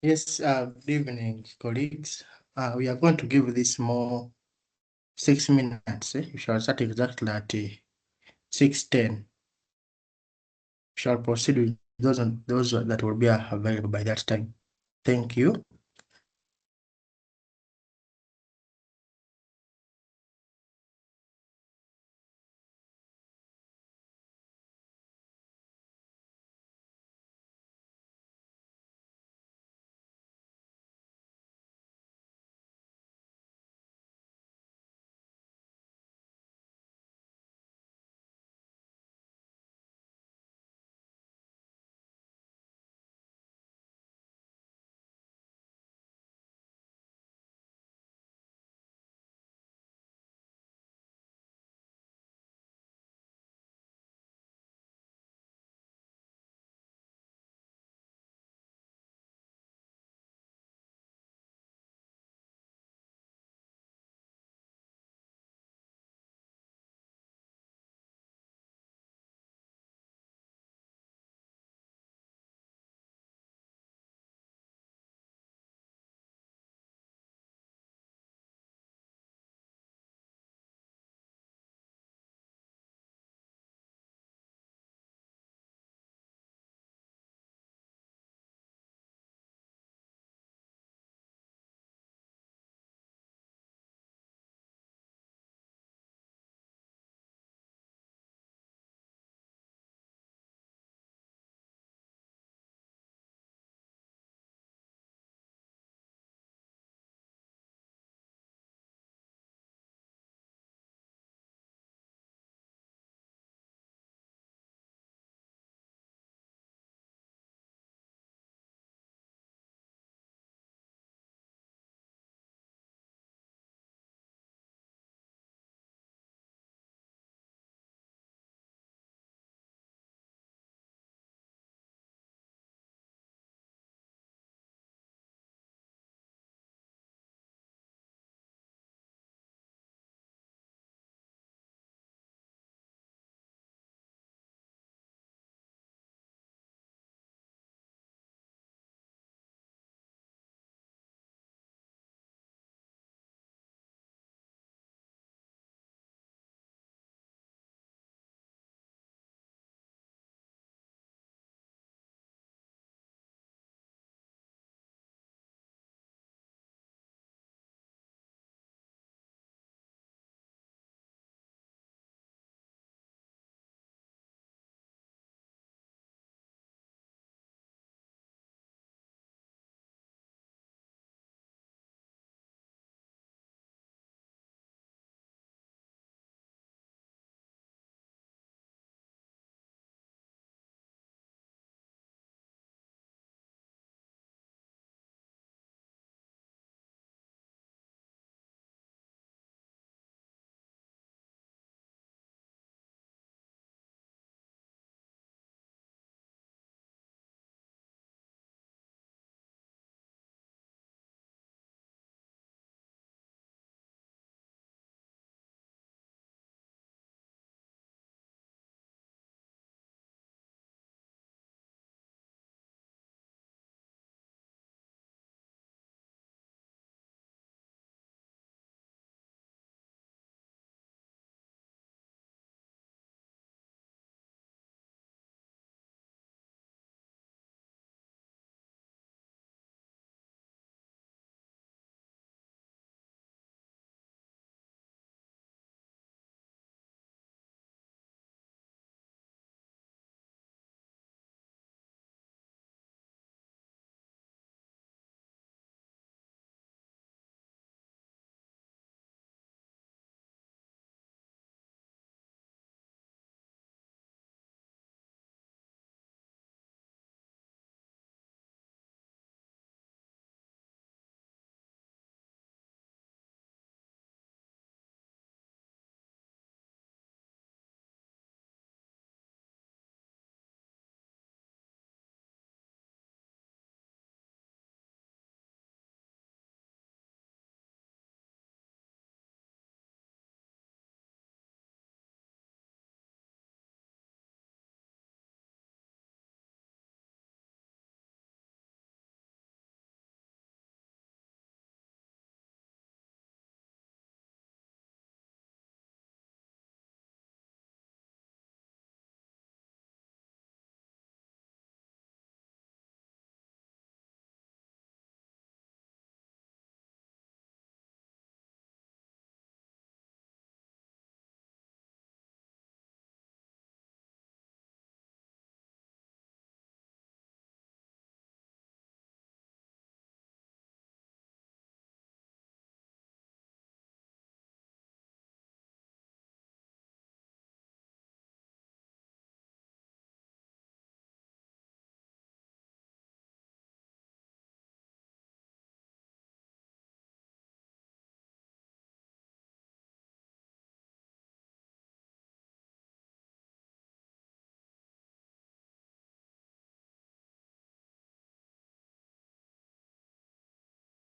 Yes, good evening, colleagues. We are going to give this more 6 minutes. We shall start exactly at 6:10. We shall proceed with those that will be available by that time. Thank you.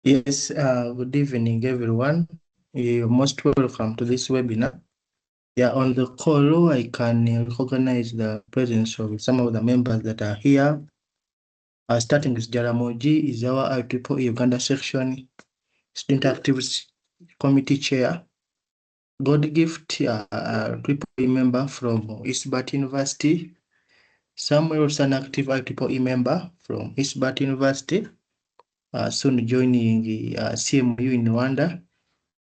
Yes, good evening, everyone. You're most welcome to this webinar. Yeah, on the call, I can recognize the presence of some of the members that are here. Starting with Jaramogi, is our IEEE Uganda section student activities committee chair. God Gift, a IEEE member from Herbert University. Samuel, an active IEEE member from Herbert University, soon joining CMU in Rwanda.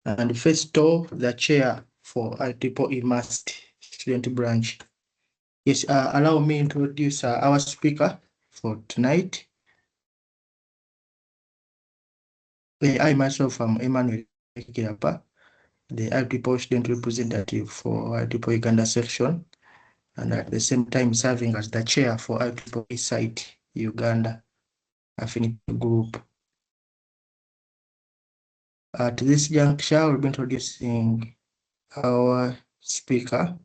And Festo, the chair for IEEE MAST student branch. Yes, allow me to introduce our speaker for tonight. I myself am Emmanuel Kirapa, the IEEE student representative for IEEE Uganda section, and at the same time serving as the chair for IEEE SIGHT Uganda Affinity group. At this juncture, we'll be introducing our speaker.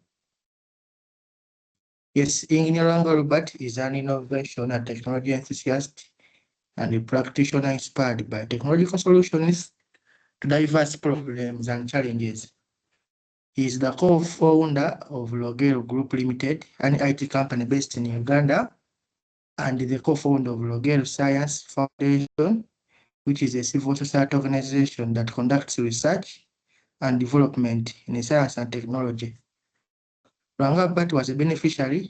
Yes, Lwanga Herbert is an innovation and technology enthusiast and a practitioner inspired by technological solutions to diverse problems and challenges. He is the co-founder of Lwanga Group Limited, an IT company based in Uganda, and the co-founder of Lwanga Science Foundation, which is a civil society organization that conducts research and development in science and technology. Lwanga Herbert was a beneficiary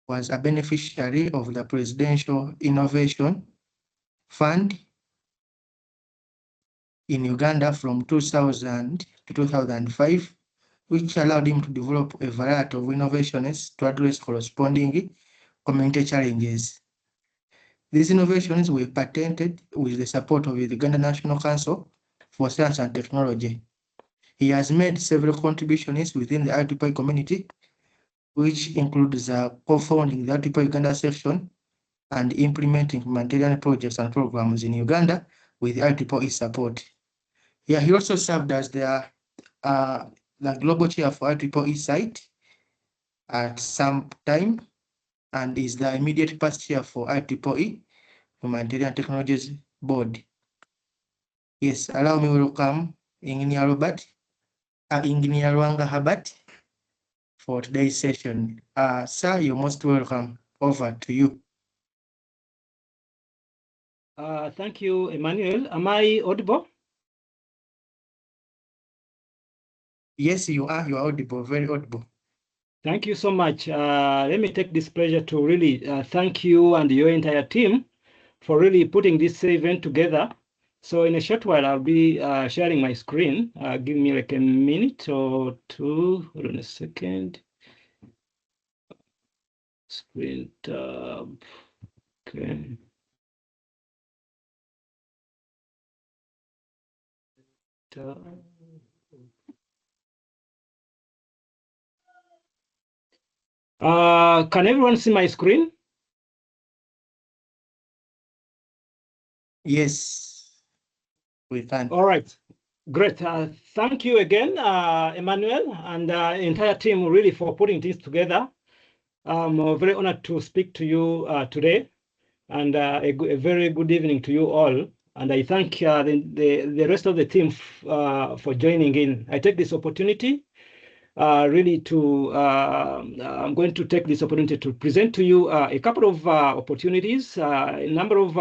of the Presidential Innovation Fund in Uganda from 2000 to 2005, which allowed him to develop a variety of innovations to address corresponding community challenges. These innovations were patented with the support of the Uganda National Council for Science and Technology. He has made several contributions within the IEEE community, which includes co-founding the IEEE Uganda section and implementing humanitarian projects and programs in Uganda with IEEE support. Yeah, he also served as the global chair for IEEE SIGHT at some time, and is the immediate past chair for IEEE Humanitarian Technologies Board. Yes, allow me to welcome Engineer Lwanga Herbert for today's session. Sir, you're most welcome. Over to you. Thank you, Emmanuel. Am I audible? Yes, you are. You are audible, very audible. Thank you so much. Let me take this pleasure to really thank you and your entire team for really putting this event together. So in a short while, I'll be sharing my screen. Give me like a minute or two. Hold on a second. Screen tab. Okay. Can everyone see my screen? Yes, we can. All right, great. Thank you again, Emmanuel, and the entire team really for putting this together. I'm very honored to speak to you today, and a very good evening to you all. And I thank the rest of the team for joining in. I take this opportunity really to, I'm going to take this opportunity to present to you a couple of opportunities, a number of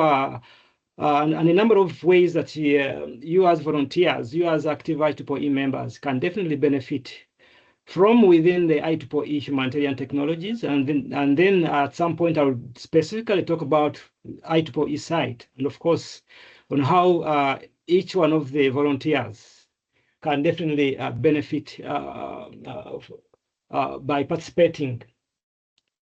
and a number of ways that you as volunteers, you as active IEEE members can definitely benefit from within the IEEE Humanitarian Technologies. And then at some point, I will specifically talk about IEEE SIGHT, and of course, on how each one of the volunteers can definitely benefit by participating.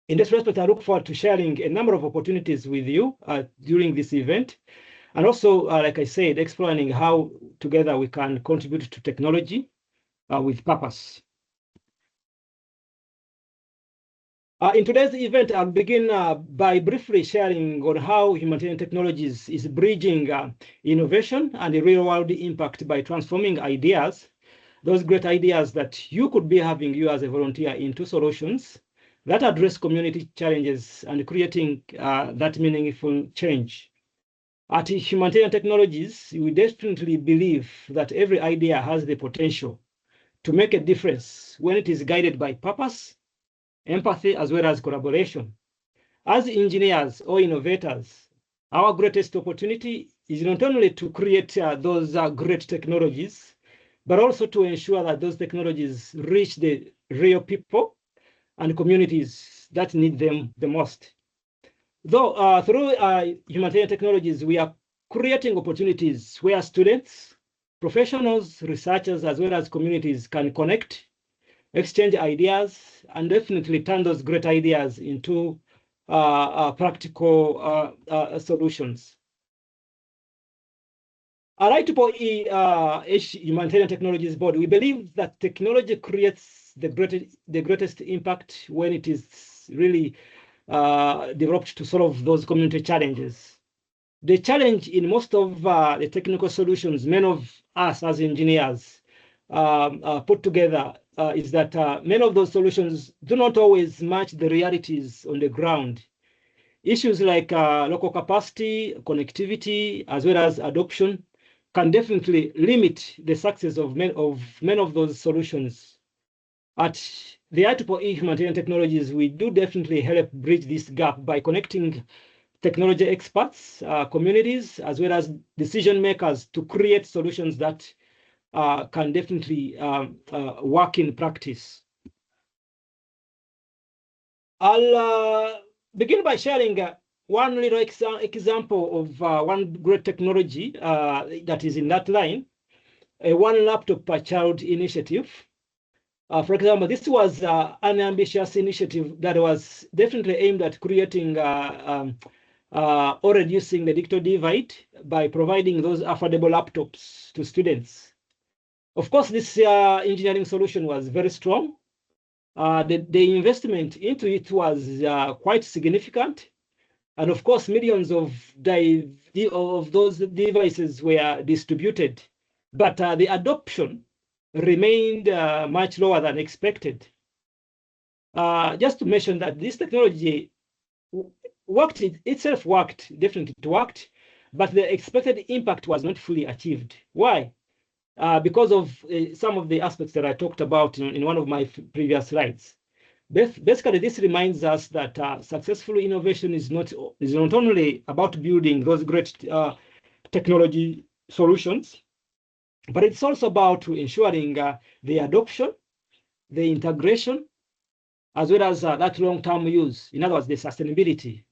In this respect, I look forward to sharing a number of opportunities with you during this event. And also, like I said, exploring how together we can contribute to technology with purpose. In today's event, I'll begin by briefly sharing on how humanitarian technologies is bridging innovation and the real-world impact by transforming ideas, those great ideas that you could be having you as a volunteer, into solutions that address community challenges and creating that meaningful change. At Humanitarian Technologies, we definitely believe that every idea has the potential to make a difference when it is guided by purpose, empathy, as well as collaboration. As engineers or innovators, our greatest opportunity is not only to create those great technologies, but also to ensure that those technologies reach the real people and communities that need them the most. Though through Humanitarian Technologies, we are creating opportunities where students, professionals, researchers, as well as communities can connect, exchange ideas, and definitely turn those great ideas into practical solutions. At IEEE Humanitarian Technologies Board, we believe that technology creates the greatest impact when it is really developed to solve those community challenges. The challenge in most of the technical solutions many of us as engineers put together is that many of those solutions do not always match the realities on the ground. Issues like local capacity, connectivity, as well as adoption can definitely limit the success of many of those solutions. At the IEEE Humanitarian Technologies, we do definitely help bridge this gap by connecting technology experts, communities, as well as decision makers to create solutions that can definitely work in practice. I'll begin by sharing one little example of one great technology that is in that line, a one laptop per child initiative. For example, this was an ambitious initiative that was definitely aimed at creating or reducing the digital divide by providing those affordable laptops to students. Of course, this engineering solution was very strong. The investment into it was quite significant. And of course, millions of those devices were distributed, but the adoption remained much lower than expected. Just to mention that this technology itself worked, definitely it worked, but the expected impact was not fully achieved. Why? Because of some of the aspects that I talked about in one of my previous slides. Basically, this reminds us that successful innovation is not only about building those great technology solutions, but it's also about ensuring the adoption, the integration, as well as that long-term use. In other words, the sustainability.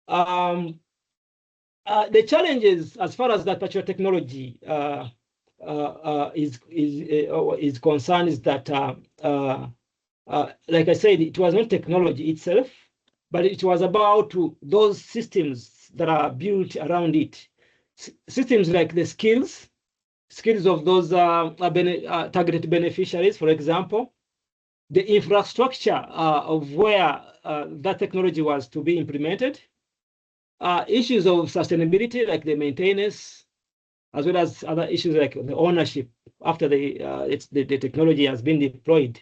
The challenges as far as that particular technology is concerned is that, like I said, it was not technology itself, but it was about those systems that are built around it. Systems like the skills of those targeted beneficiaries, for example, the infrastructure of where that technology was to be implemented, issues of sustainability like the maintenance, as well as other issues like the ownership after the technology has been deployed.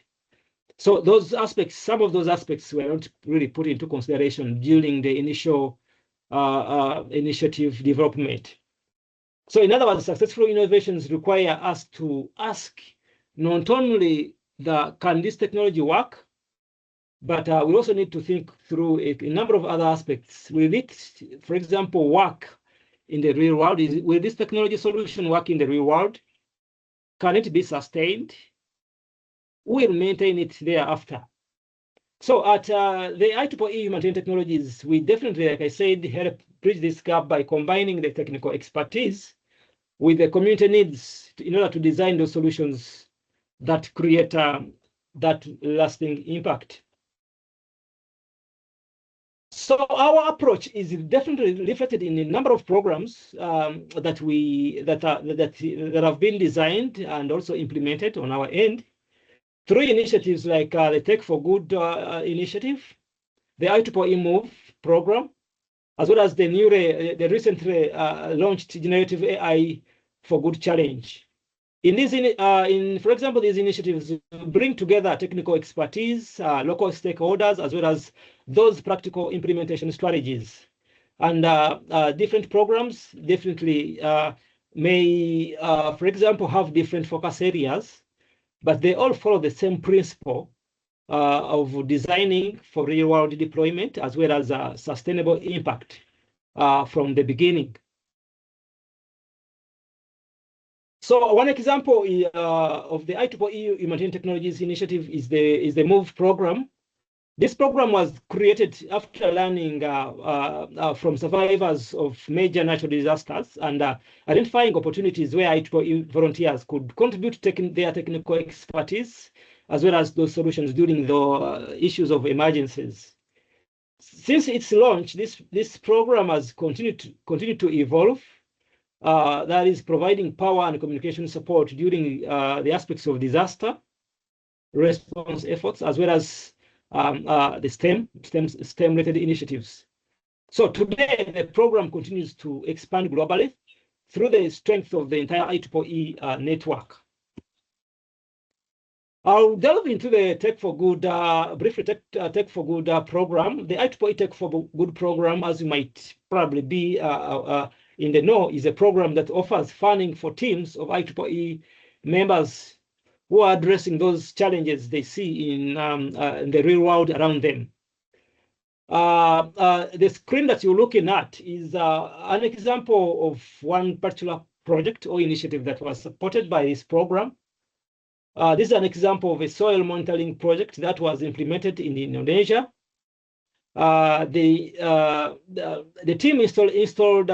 So those aspects, some of those aspects were not really put into consideration during the initial initiative development. So in other words, successful innovations require us to ask not only can this technology work, but we also need to think through a number of other aspects. Will it, for example, work in the real world? Will this technology solution work in the real world? Can it be sustained? We'll maintain it thereafter. So at the IEEE Humanitarian Technologies, we definitely, like I said, help bridge this gap by combining the technical expertise with the community needs in order to design those solutions that create that lasting impact. So our approach is definitely reflected in a number of programs that have been designed and also implemented on our end. 3 initiatives like the Tech for Good initiative, the IEEE MOVE program, as well as the recently launched Generative AI for Good challenge. For example, these initiatives bring together technical expertise, local stakeholders, as well as those practical implementation strategies. And different programs definitely may, for example, have different focus areas, but they all follow the same principle of designing for real-world deployment as well as sustainable impact from the beginning. So one example of the IEEE Humanitarian Technologies initiative is the MOVE program. This program was created after learning from survivors of major natural disasters and identifying opportunities where IEEE volunteers could contribute their technical expertise as well as those solutions during the issues of emergencies. Since its launch, this program has continued to evolve. That is providing power and communication support during the aspects of disaster response efforts, as well as the STEM-related initiatives. So today, the program continues to expand globally through the strength of the entire IEEE network. I'll delve into the Tech for Good, briefly Tech for Good program. The IEEE Tech for Good program, as you might probably be in the know, is a program that offers funding for teams of IEEE members who are addressing those challenges they see in the real world around them. The screen that you're looking at is an example of one particular project or initiative that was supported by this program. This is an example of a soil monitoring project that was implemented in Indonesia. The team installed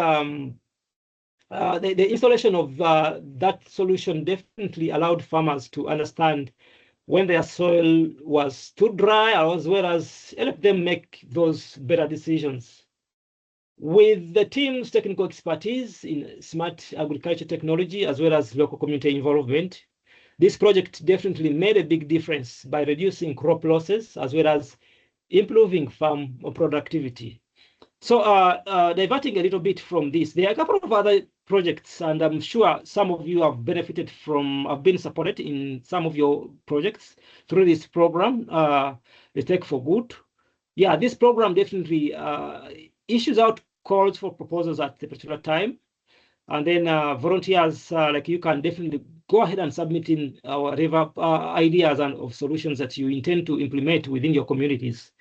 the installation of that solution definitely allowed farmers to understand when their soil was too dry, as well as help them make those better decisions. With the team's technical expertise in smart agriculture technology, as well as local community involvement, this project definitely made a big difference by reducing crop losses, as well as improving farm productivity. So diverting a little bit from this, there are a couple of other projects, and I'm sure some of you have benefited from, have been supported in some of your projects through this program, the Tech for Good. Yeah, this program definitely issues out calls for proposals at the particular time. And then volunteers like you can definitely go ahead and submit in whatever ideas and of solutions that you intend to implement within your communities.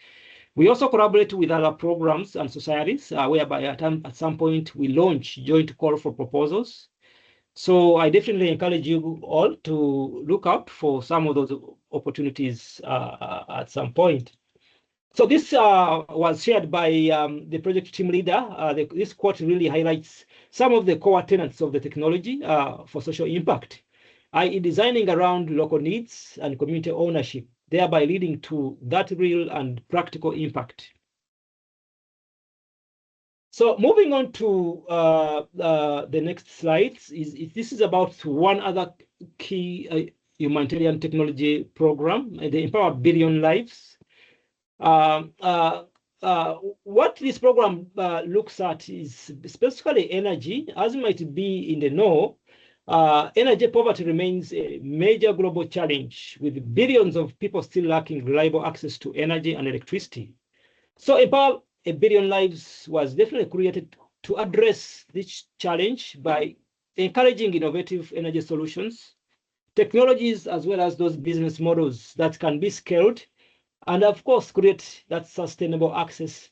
We also collaborate with other programs and societies, whereby at some point we launch joint call for proposals. So I definitely encourage you all to look out for some of those opportunities at some point. So this was shared by the project team leader. This quote really highlights some of the core tenets of the technology for social impact, i.e. designing around local needs and community ownership, thereby leading to that real and practical impact. So moving on to the next slides, this is about one other key humanitarian technology program, the Empower Billion Lives. What this program looks at is specifically energy. As you might be in the know, energy poverty remains a major global challenge, with billions of people still lacking reliable access to energy and electricity. So Empower a Billion Lives was definitely created to address this challenge by encouraging innovative energy solutions, technologies, as well as those business models that can be scaled, and of course, create that sustainable access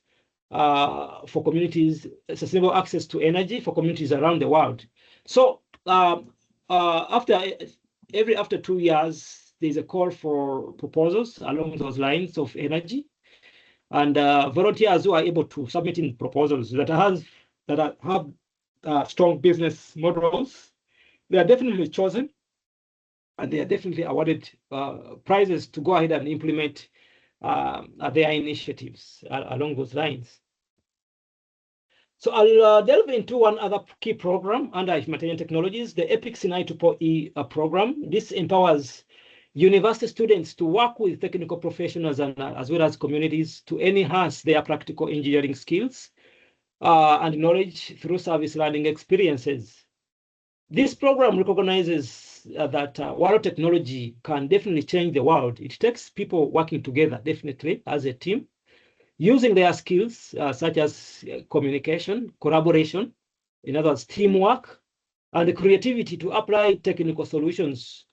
for communities, sustainable access to energy for communities around the world. So after 2 years, there's a call for proposals along those lines of energy, and volunteers who are able to submit in proposals that have strong business models, they are definitely chosen, and they are definitely awarded prizes to go ahead and implement their initiatives along those lines. So I'll delve into one other key program under Humanitarian Technologies, the EPICS in IEEE program. This empowers university students to work with technical professionals and as well as communities to enhance their practical engineering skills and knowledge through service learning experiences. This program recognizes that while technology can definitely change the world, it takes people working together, definitely, as a team, using their skills such as communication, collaboration, in other words, teamwork, and creativity to apply technical solutions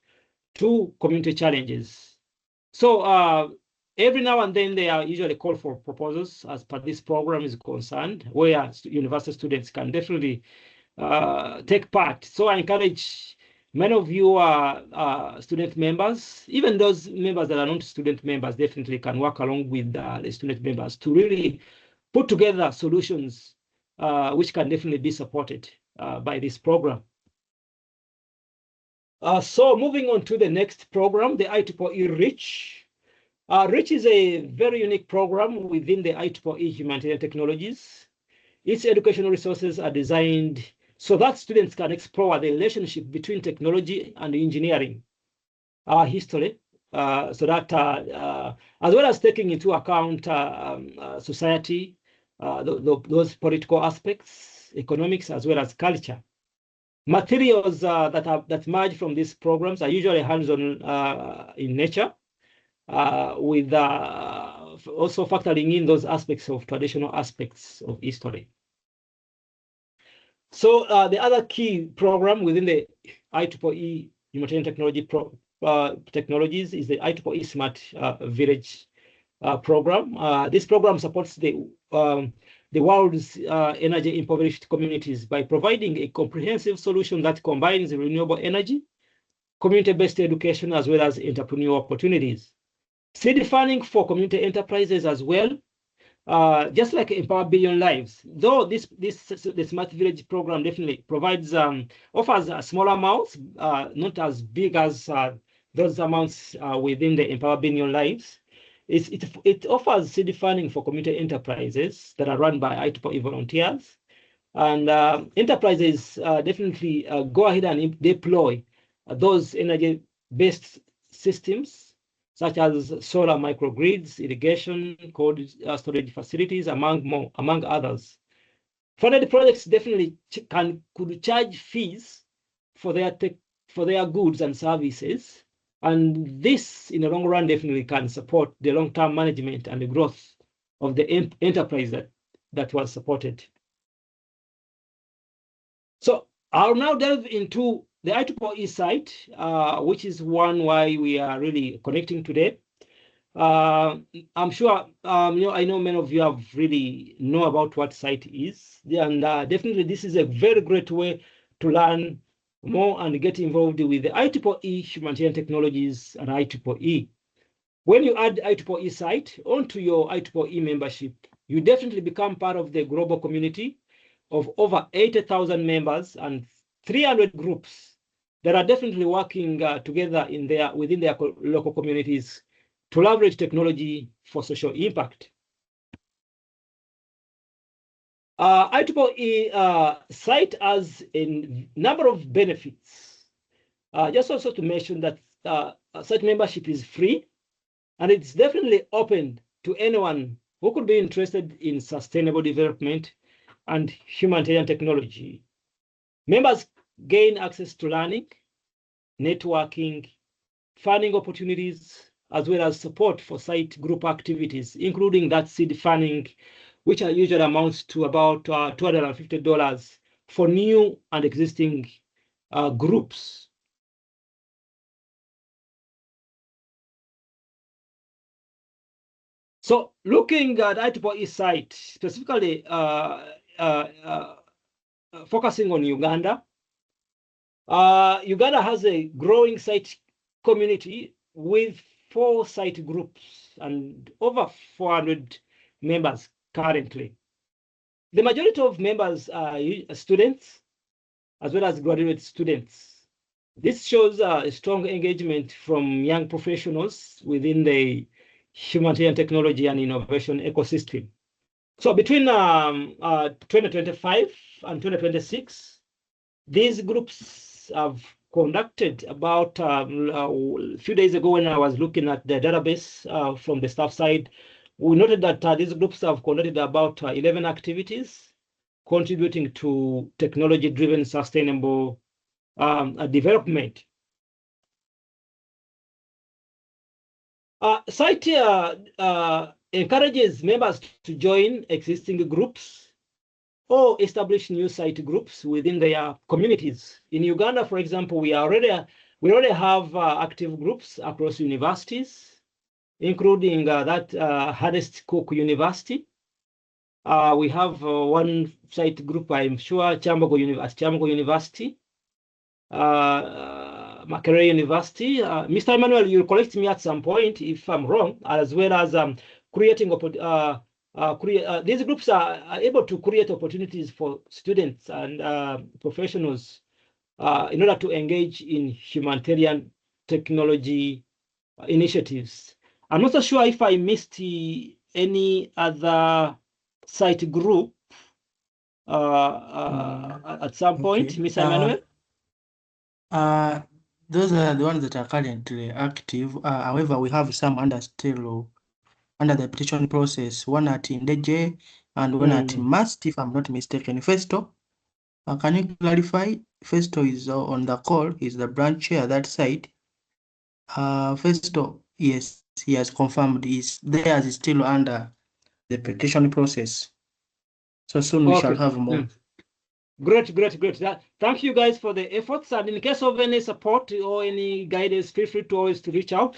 to community challenges. So every now and then they are usually called for proposals as per this program is concerned, where university students can definitely take part. So I encourage many of you are student members, even those members that are not student members definitely can work along with the student members to really put together solutions which can definitely be supported by this program. So moving on to the next program, the IEEE REACH. REACH is a very unique program within the IEEE Humanitarian Technologies. Its educational resources are designed so that students can explore the relationship between technology and engineering history, so that as well as taking into account society, those political aspects, economics, as well as culture. Materials that emerge from these programs are usually hands-on in nature, with also factoring in those aspects of traditional aspects of history. So the other key program within the IEEE Humanitarian Technologies is the IEEE Smart Village program. This program supports the world's energy impoverished communities by providing a comprehensive solution that combines renewable energy, community-based education, as well as entrepreneurial opportunities. Seed funding for community enterprises as well, just like Empower Billion Lives. Though the Smart Village program definitely provides offers small amounts, not as big as those amounts within the Empower Billion Lives. It offers seed funding for community enterprises that are run by IEEE volunteers, and enterprises definitely go ahead and deploy those energy-based systems, such as solar microgrids, irrigation, cold storage facilities, among others. Funded projects definitely could charge fees for their goods and services, and this, in the long run, definitely can support the long-term management and the growth of the enterprise that was supported. So I'll now delve into the IEEE SIGHT, which is one why we are really connecting today. I'm sure I know many of you have really know about what SIGHT is, and definitely this is a very great way to learn more and get involved with the IEEE Humanitarian Technologies and IEEE. When you add IEEE SIGHT onto your IEEE membership, you definitely become part of the global community of over 80,000 members and 300 groups that are definitely working together within their local communities to leverage technology for social impact. IEEE SIGHT has a number of benefits. Just also to mention that SIGHT membership is free, and it's definitely open to anyone who could be interested in sustainable development and humanitarian technology. Members gain access to learning, networking, funding opportunities, as well as support for SIGHT group activities, including that seed funding, which usually amounts to about $250 for new and existing groups. So looking at IEEE SIGHT, specifically focusing on Uganda, Uganda has a growing SIGHT community with 4 SIGHT groups and over 400 members currently. The majority of members are students as well as graduate students. This shows a strong engagement from young professionals within the humanitarian technology and innovation ecosystem. So between 2025 and 2026, these groups have conducted about a few days ago when I was looking at the database from the staff side, we noted that these groups have conducted about 11 activities contributing to technology-driven sustainable development. SIGHT encourages members to join existing groups or establish new site groups within their communities. In Uganda, for example, we already have active groups across universities, including that Hardest Cook University. We have one site group, I'm sure, Chambogo University, Makerere University. Mr. Emmanuel, you'll correct me at some point if I'm wrong, as well as creating these groups are able to create opportunities for students and professionals in order to engage in humanitarian technology initiatives. I'm not so sure if I missed any other site group at some point, Okay. Mr. Emmanuel. Those are the ones that are currently active. However, we have some under the petition process. One at Indeje and one at Must, if I'm not mistaken. Festo, can you clarify? Festo is on the call. He's the branch chair that side. Festo, yes, he has confirmed. Theirs is still under the petition process. So soon we shall have more. Great. Thank you guys for the efforts. And in case of any support or any guidance, feel free to always reach out.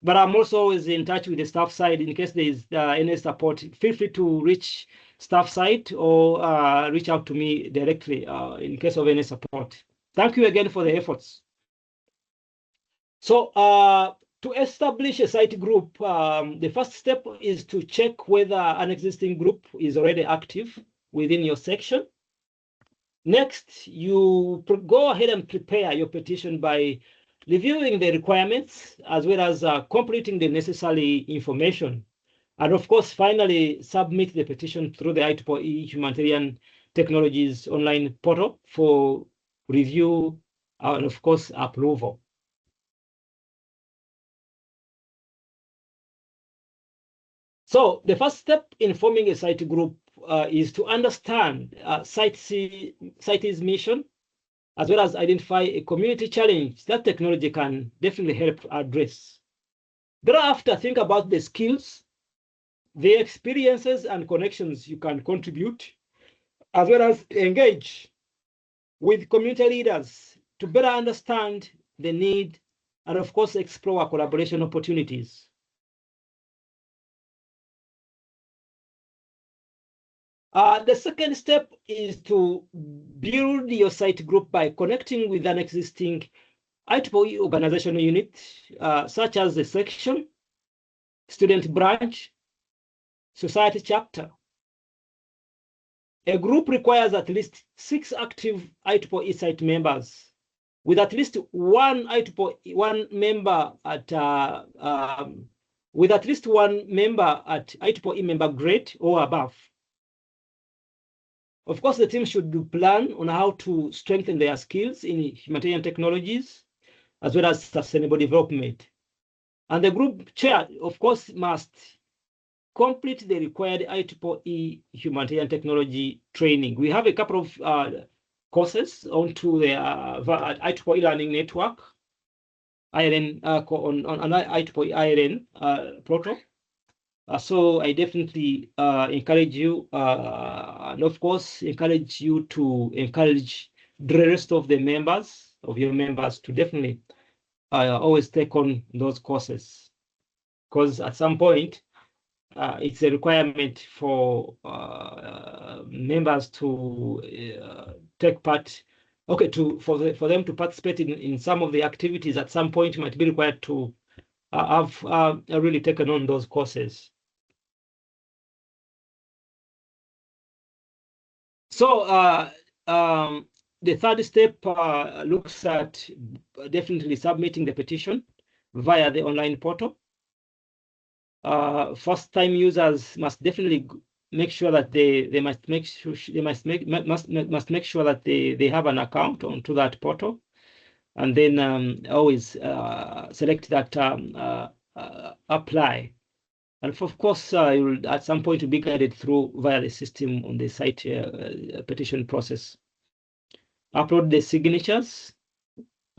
But I'm also always in touch with the staff side. In case there is any support, feel free to reach staff side or reach out to me directly in case of any support. Thank you again for the efforts. So to establish a site group, the first step is to check whether an existing group is already active within your section. Next, you go ahead and prepare your petition by reviewing the requirements as well as completing the necessary information. And of course, finally, submit the petition through the IEEE Humanitarian Technologies online portal for review and of course, approval. So the first step in forming a site group is to understand site's mission, as well as identify a community challenge that technology can definitely help address. Thereafter, think about the skills, the experiences and connections you can contribute, as well as engage with community leaders to better understand the need and of course explore collaboration opportunities. The second step is to build your site group by connecting with an existing IEEE organizational unit, such as the section, student branch, society chapter. A group requires at least 6 active IEEE site members, with at least one member at IEEE member grade or above. Of course, the team should plan on how to strengthen their skills in humanitarian technologies, as well as sustainable development. And the group chair, of course, must complete the required IEEE humanitarian technology training. We have a couple of courses onto the IEEE Learning Network, IRN, on IEEE IRN portal. So I definitely encourage you, and of course, encourage you to encourage the rest of your members to definitely always take on those courses, because at some point it's a requirement for members to take part. Okay, for them to participate in some of the activities at some point might be required to have really taken on those courses. So the third step looks at definitely submitting the petition via the online portal. First-time users must definitely make sure that they must make sure that they have an account onto that portal, and then always select that apply. And of course, you'll at some point be guided through via the system on the site petition process. Upload the signatures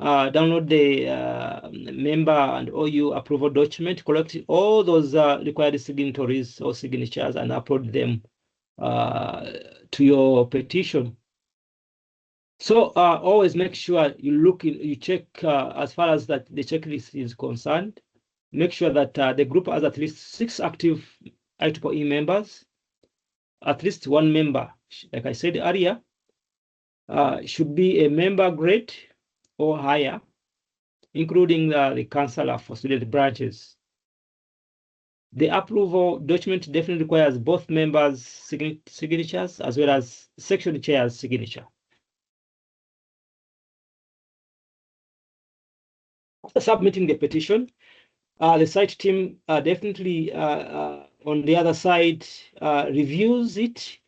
download the member and OU approval document, collect all those required signatories or signatures and upload them to your petition. So always make sure you check as far as that the checklist is concerned. Make sure that the group has at least 6 active IEEE members. At least one member, like I said earlier, should be a member grade or higher, including the counselor for student branches. The approval document definitely requires both members' signatures as well as section chair's signature. After submitting the petition, the site team definitely on the other side reviews it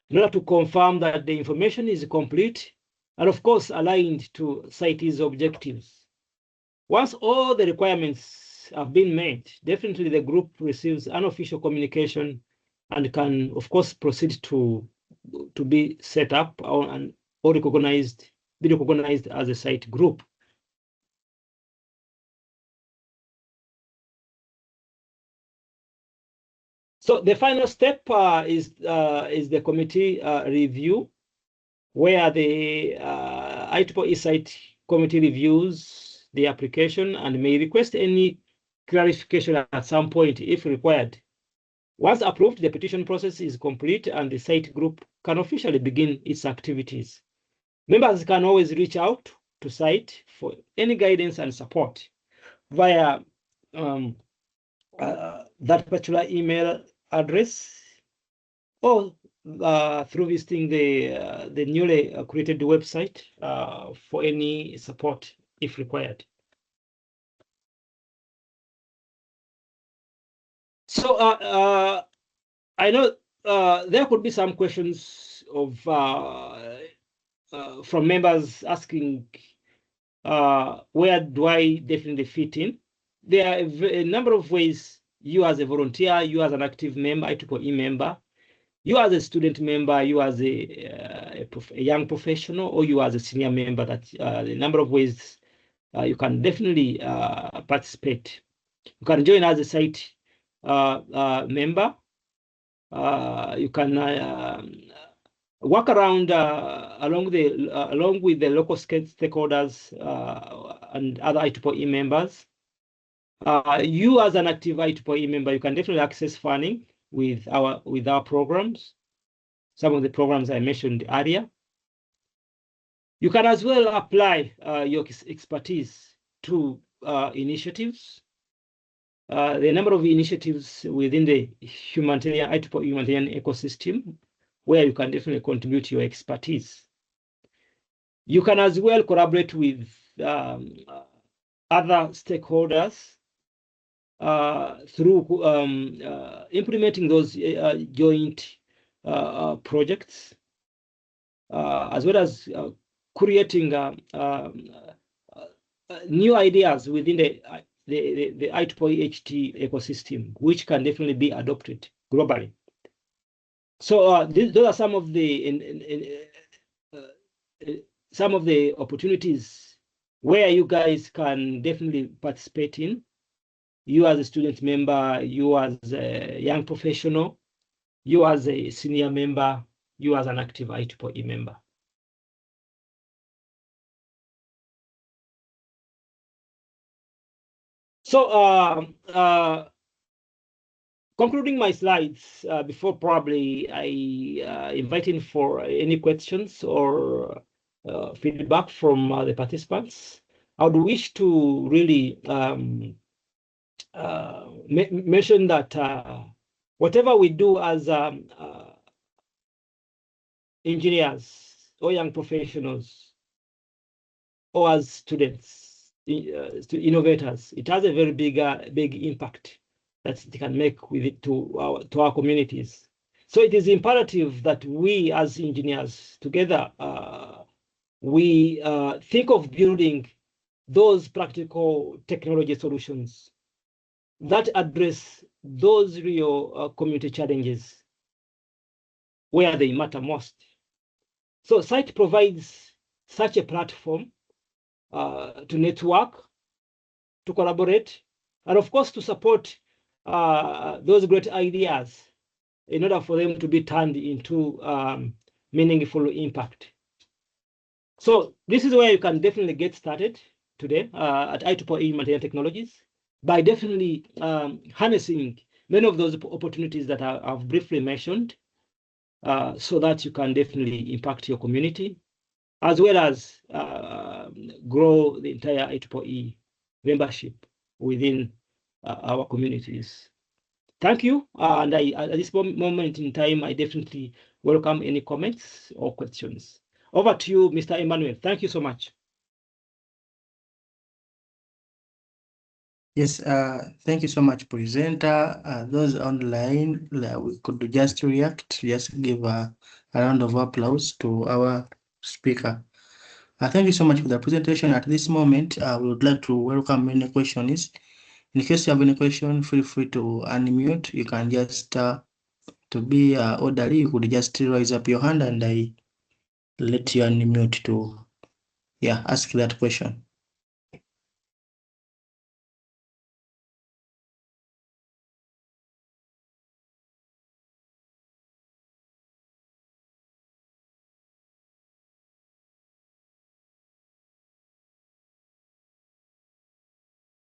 in order to confirm that the information is complete and of course aligned to site's objectives. Once all the requirements have been met, definitely the group receives unofficial communication and can of course proceed to be set up or be recognized as a site group. So the final step is the committee review, where the IEEE SIGHT committee reviews the application and may request any clarification at some point if required. Once approved, the petition process is complete and the site group can officially begin its activities. Members can always reach out to site for any guidance and support via that particular email address or through visiting the newly created website for any support if required. So I know there could be some questions of from members asking where do I definitely fit in? There are a number of ways. You as a volunteer, you as an active member, IEEE member, you as a student member, you as a young professional, or you as a senior member, that the number of ways you can definitely participate. You can join as a site member. You can work around along with the local stakeholders and other IEEE members. You as an active IEEE member, you can definitely access funding with our programs, some of the programs I mentioned earlier. You can as well apply your expertise to initiatives. The number of initiatives within the IEEE humanitarian ecosystem where you can definitely contribute your expertise. You can as well collaborate with other stakeholders through implementing those joint projects, as well as creating new ideas within the IEEE HT ecosystem, which can definitely be adopted globally. So those are some of the opportunities where you guys can definitely participate in. You as a student member, you as a young professional, you as a senior member, you as an active IEEE member. So concluding my slides before probably I invite in for any questions or feedback from the participants. I would wish to really mention that whatever we do as engineers or young professionals or as students, innovators, it has a very big impact that it can make with it to our communities. So it is imperative that we as engineers together, we think of building those practical technology solutions that address those real community challenges where they matter most. So SIGHT provides such a platform to network, to collaborate, and of course to support those great ideas in order for them to be turned into meaningful impact. So this is where you can definitely get started today at IEEE Humanitarian Technologies by definitely harnessing many of those opportunities that I've briefly mentioned, so that you can definitely impact your community, as well as grow the entire IEEE membership within our communities. Thank you. And at this moment in time, I definitely welcome any comments or questions. Over to you, Mr. Emmanuel. Thank you so much. Yes, thank you so much, presenter. Those online, we could just react, just give a round of applause to our speaker. Thank you so much for the presentation. At this moment, we would like to welcome any questions. In case you have any question, feel free to unmute. You can just, to be orderly, you could just raise up your hand and I let you unmute to, ask that question.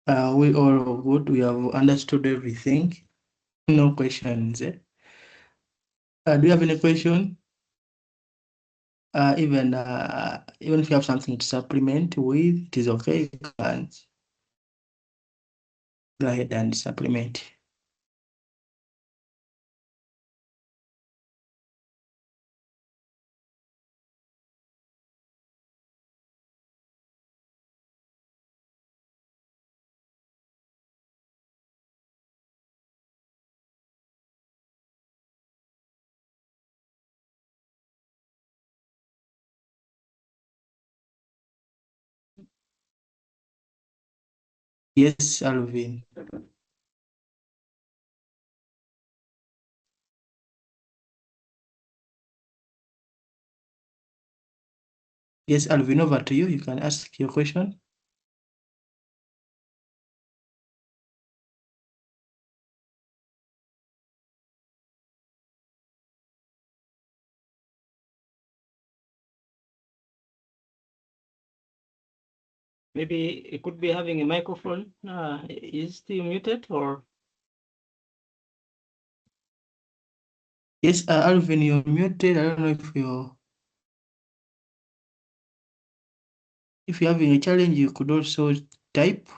We all good. We have understood everything. No questions. Do you have any question? Even if you have something to supplement with, it is okay. You can go ahead and supplement. Yes, Alvin. Yes, Alvin, over to you. You can ask your question. Maybe it could be having a microphone. Is still muted or? Yes, Alvin, you're muted. I don't know if you're having a challenge, you could also type.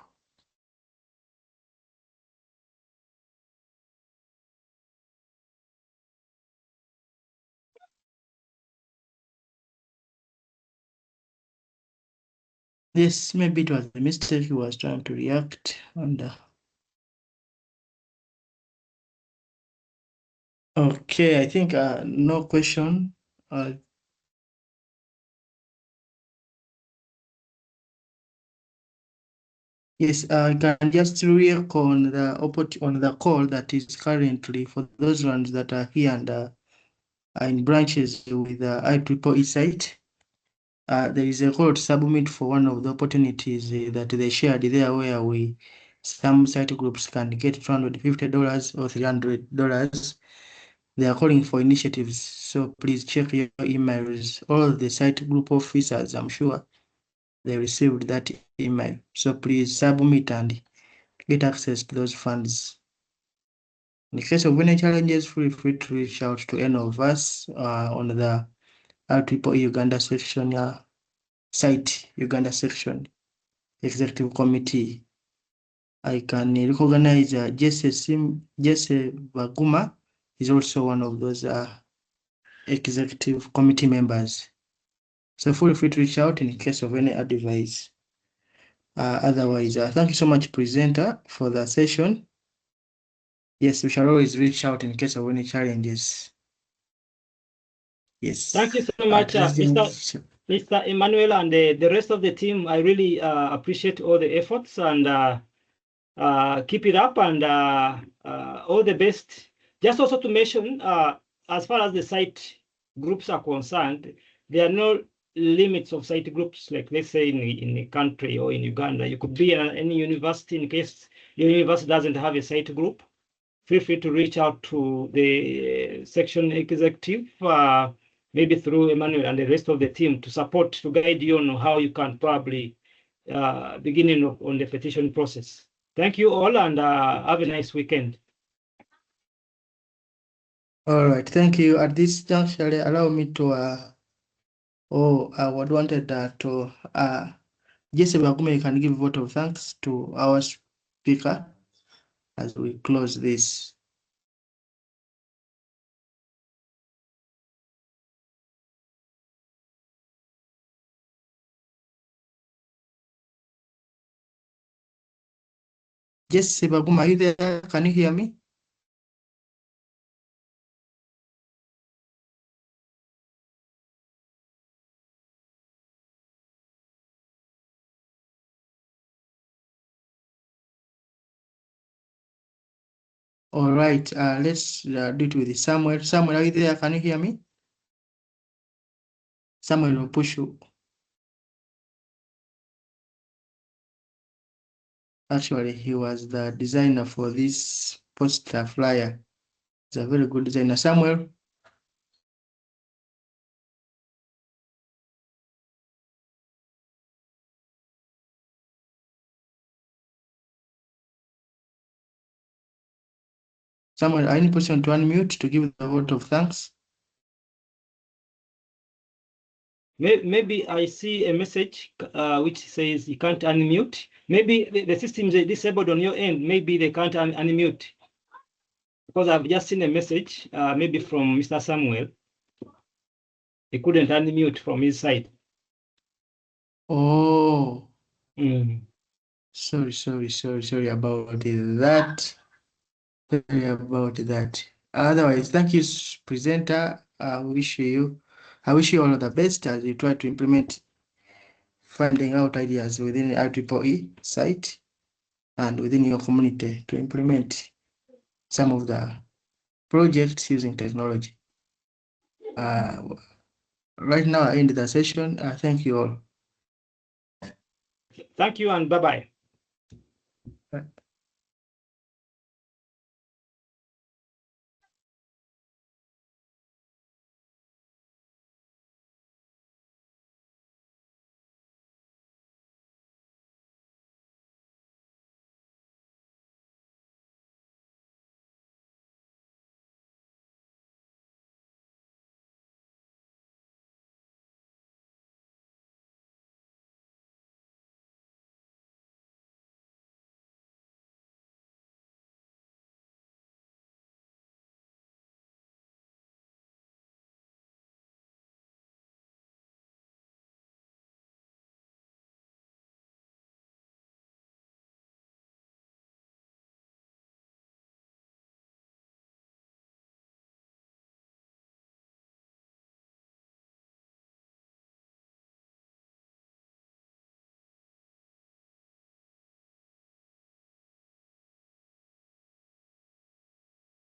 Yes, maybe it was a mistake. He was trying to react and. Okay, I think no question. Yes, I can just react on the call that is currently for those ones that are here and are in branches with the IEEE SIGHT. There is a call to submit for one of the opportunities that they shared there, where some site groups can get $250 or $300. They are calling for initiatives, so please check your emails. All the site group officers, I'm sure they received that email. So please submit and get access to those funds. In case of any challenges, feel free to reach out to any of us on the IEEE Uganda section, site Uganda section executive committee. I can recognize Jesse Baguma is also one of those executive committee members. So feel free to reach out in case of any advice. Otherwise, thank you so much, presenter, for the session. Yes, we shall always reach out in case of any challenges. Yes. Thank you so much, Mr. Emmanuel, and the rest of the team. I really appreciate all the efforts and keep it up and all the best. Just also to mention, as far as the site groups are concerned, they are not limits of site groups, like let's say in a country or in Uganda, you could be any university. In case your university doesn't have a site group, feel free to reach out to the section executive, maybe through Emmanuel and the rest of the team, to support, to guide you on how you can probably begin on the petition process. Thank you all, and have a nice weekend. All right, thank you. At this juncture, allow me to I would wanted to Jesse Bagume, you can give a vote of thanks to our speaker as we close this. Jesse Bagume, are you there? Can you hear me? All right, let's do it with Samuel. Samuel, are you there? Can you hear me? Samuel will push you. Actually, he was the designer for this poster flyer. He's a very good designer. Samuel? Samuel, are you in position to unmute to give the vote of thanks? Maybe I see a message which says you can't unmute. Maybe the system is disabled on your end. Maybe they can't unmute. Because I've just seen a message, maybe from Mr. Samuel. He couldn't unmute from his side. Oh. Sorry about that. Sorry about that. Otherwise, thank you, presenter. I wish you all the best as you try to implement finding out ideas within the IEEE site and within your community to implement some of the projects using technology. Right now, I end the session. Thank you all. Thank you and bye-bye.